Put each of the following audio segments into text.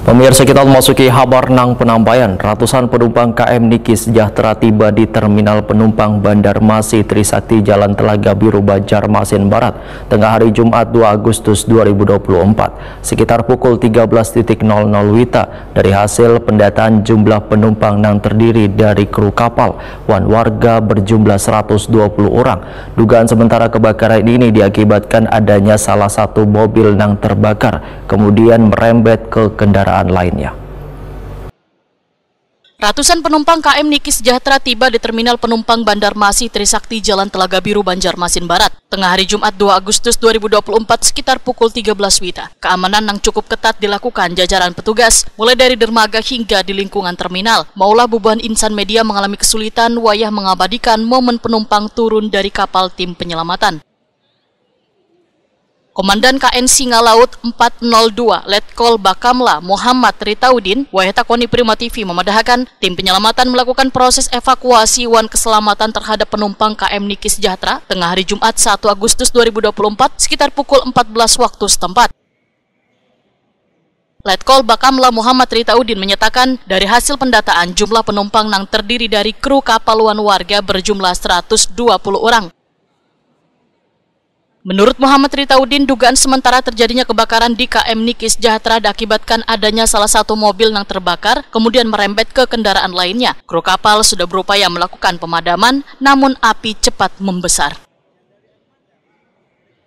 Pemirsa, kita memasuki kabar nang penambayan. Ratusan penumpang KM Niki Sejahtera tiba di Terminal Penumpang Bandar Masi Trisakti Jalan Telaga Biru, Banjarmasin Barat, tengah hari Jumat 2 Agustus 2024, sekitar pukul 13.00 WITA. Dari hasil pendataan jumlah penumpang yang terdiri dari kru kapal, warga berjumlah 120 orang. Dugaan sementara kebakaran ini diakibatkan adanya salah satu mobil yang terbakar, kemudian merembet ke kendaraan lainnya. Ratusan penumpang KM Niki Sejahtera tiba di Terminal Penumpang Bandar Masi Trisakti Jalan Telaga Biru, Banjarmasin Barat, tengah hari Jumat 2 Agustus 2024 sekitar pukul 13 WITA. Keamanan yang cukup ketat dilakukan jajaran petugas, mulai dari dermaga hingga di lingkungan terminal. Maulah bubuhan insan media mengalami kesulitan wayah mengabadikan momen penumpang turun dari kapal tim penyelamatan. Komandan KN Singa Laut 402 Letkol Bakamla Muhammad Ritaudin Wahetakoni Prima TV memadahkan tim penyelamatan melakukan proses evakuasi wan keselamatan terhadap penumpang KM Niki Sejahtera tengah hari Jumat 1 Agustus 2024 sekitar pukul 14 waktu setempat. Letkol Bakamla Muhammad Ritaudin menyatakan dari hasil pendataan jumlah penumpang yang terdiri dari kru kapal wan warga berjumlah 120 orang. Menurut Muhammad Ritaudin, dugaan sementara terjadinya kebakaran di KM Niki Sejahtera diakibatkan adanya salah satu mobil yang terbakar, kemudian merembet ke kendaraan lainnya. Kru kapal sudah berupaya melakukan pemadaman, namun api cepat membesar.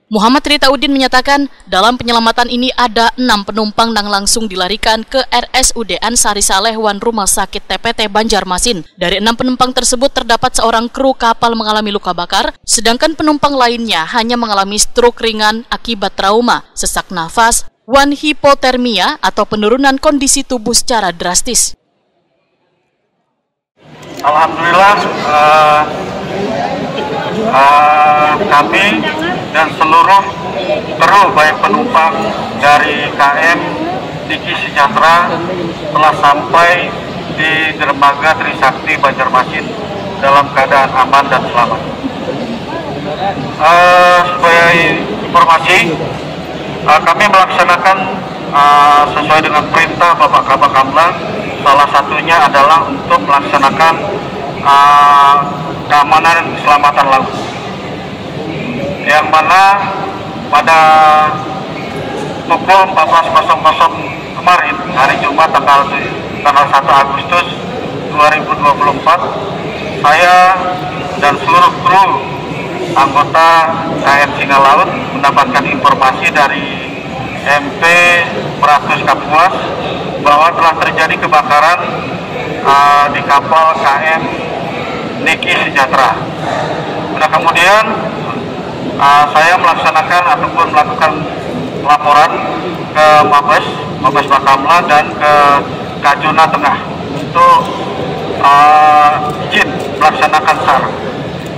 Muhammad Ritaudin menyatakan dalam penyelamatan ini ada 6 penumpang yang langsung dilarikan ke RSUD Ansari Saleh wan Rumah Sakit TPT Banjarmasin. Dari 6 penumpang tersebut terdapat seorang kru kapal mengalami luka bakar, sedangkan penumpang lainnya hanya mengalami stroke ringan akibat trauma, sesak nafas, wan hipotermia atau penurunan kondisi tubuh secara drastis. Alhamdulillah kami dan seluruh kru baik penumpang dari KM Niki Sejahtera telah sampai di dermaga Trisakti Banjarmasin dalam keadaan aman dan selamat. Sebagai informasi, kami melaksanakan sesuai dengan perintah Bapak Kabak Kamla, salah satunya adalah untuk melaksanakan keamanan dan keselamatan laut, yang mana pada pukul 14.00 kemarin, hari Jumat tanggal 1 Agustus 2024, saya dan seluruh kru anggota KM Singa Laut mendapatkan informasi dari MP Meratus Kapuas bahwa telah terjadi kebakaran di kapal KM Niki Sejahtera. Nah, kemudian saya melaksanakan ataupun melakukan laporan ke Mabes Bakamla dan ke Kajuna Tengah untuk izin melaksanakan SAR.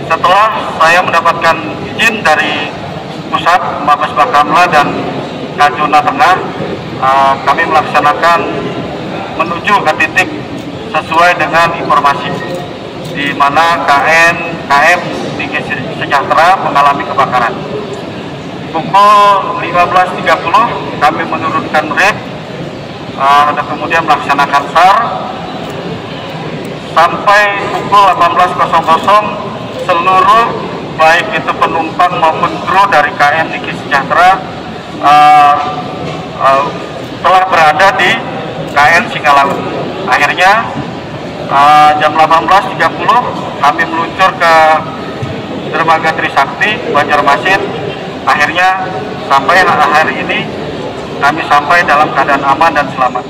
Setelah saya mendapatkan izin dari pusat Mabes Bakamla dan Kajuna Tengah, kami melaksanakan menuju ke titik sesuai dengan informasi di mana KM Niki Sejahtera mengalami kebakaran. Pukul 15.30 kami menurunkan rep dan kemudian melaksanakan SAR. Sampai pukul 18.00 seluruh baik itu penumpang maupun kru dari KM Niki Sejahtera telah berada di KM Singa Laut. Akhirnya jam 18.30 kami meluncur ke dermaga Trisakti Banjarmasin. Akhirnya sampai hari ini kami sampai dalam keadaan aman dan selamat.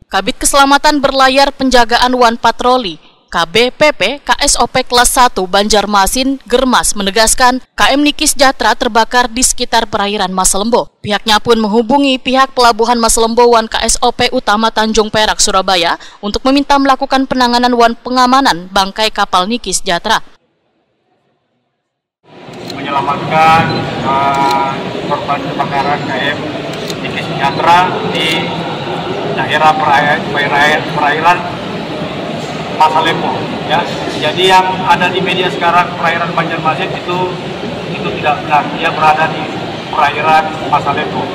Kabit Keselamatan Berlayar Penjagaan Wan Patroli KBPP KSOP Kelas 1 Banjarmasin Germas menegaskan KM Niki Sejahtera terbakar di sekitar perairan Masalembo. Pihaknya pun menghubungi pihak Pelabuhan Masalembo wan KSOP Utama Tanjung Perak Surabaya untuk meminta melakukan penanganan wan pengamanan bangkai kapal Niki Sejahtera. Menyelamatkan korban kebakaran KM Niki Sejahtera di daerah perairan Masalembo, ya. Jadi yang ada di media sekarang perairan Banjarmasin itu tidak benar. Dia berada di perairan Masalembo.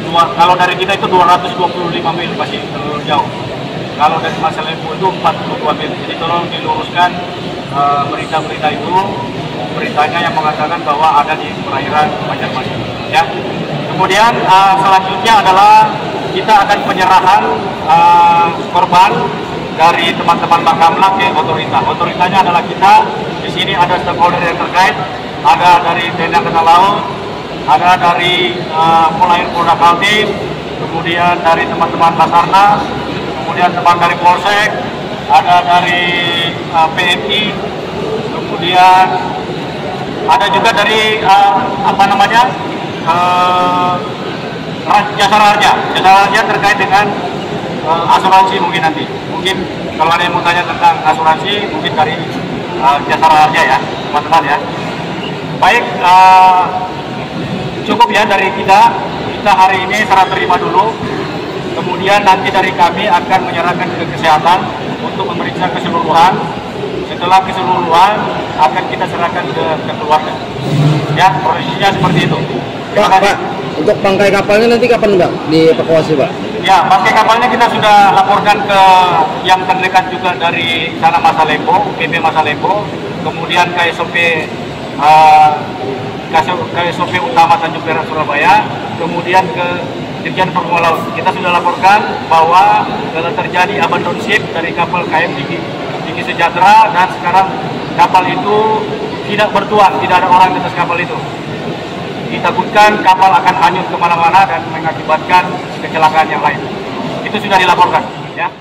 Kalau dari kita itu 225 mil, masih terlalu jauh. Kalau dari Masalembo itu 42 mil. Jadi tolong diluruskan berita-berita itu, beritanya yang mengatakan bahwa ada di perairan Banjarmasin. Ya. Kemudian selanjutnya adalah kita akan penyerahan korban dari teman-teman Bakamla ke otorita. Otoritanya adalah kita. Di sini ada stakeholder yang terkait, ada dari TNI Angkatan Laut, ada dari Polair Polda Kaltim, kemudian dari teman-teman Basarnas, kemudian teman dari Polsek, ada dari PMI, kemudian ada juga dari Jasa Raja terkait dengan asuransi mungkin nanti. Mungkin kalau ada yang mau tanya tentang asuransi, mungkin dari Jasa Raja ya, teman-teman ya. Baik, cukup ya dari kita. Kita hari ini serah terima dulu. Kemudian nanti dari kami akan menyerahkan ke kesehatan untuk memeriksa keseluruhan. Setelah keseluruhan akan kita serahkan ke keluarga. Ya, prosesnya seperti itu. Pak, untuk bangkai kapalnya nanti kapan Bang dievakuasi Pak? Ya, bangkai kapalnya kita sudah laporkan ke yang terdekat juga dari sana Masalembo, PP Masalembo, kemudian KSOP Utama Tanjung Perak Surabaya, kemudian ke Dirjen Perhubungan Laut. Kita sudah laporkan bahwa telah terjadi abandon ship dari kapal KM Niki Sejahtera dan sekarang kapal itu tidak bertuan, tidak ada orang di atas kapal itu. Ditakutkan kapal akan hanyut kemana-mana dan mengakibatkan kecelakaan yang lain. Itu sudah dilaporkan. Ya.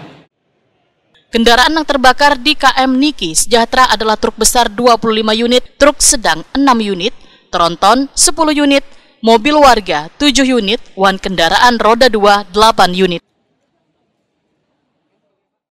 Kendaraan yang terbakar di KM Niki Sejahtera adalah truk besar 25 unit, truk sedang 6 unit, tronton 10 unit, mobil warga 7 unit, wan kendaraan roda 2 8 unit.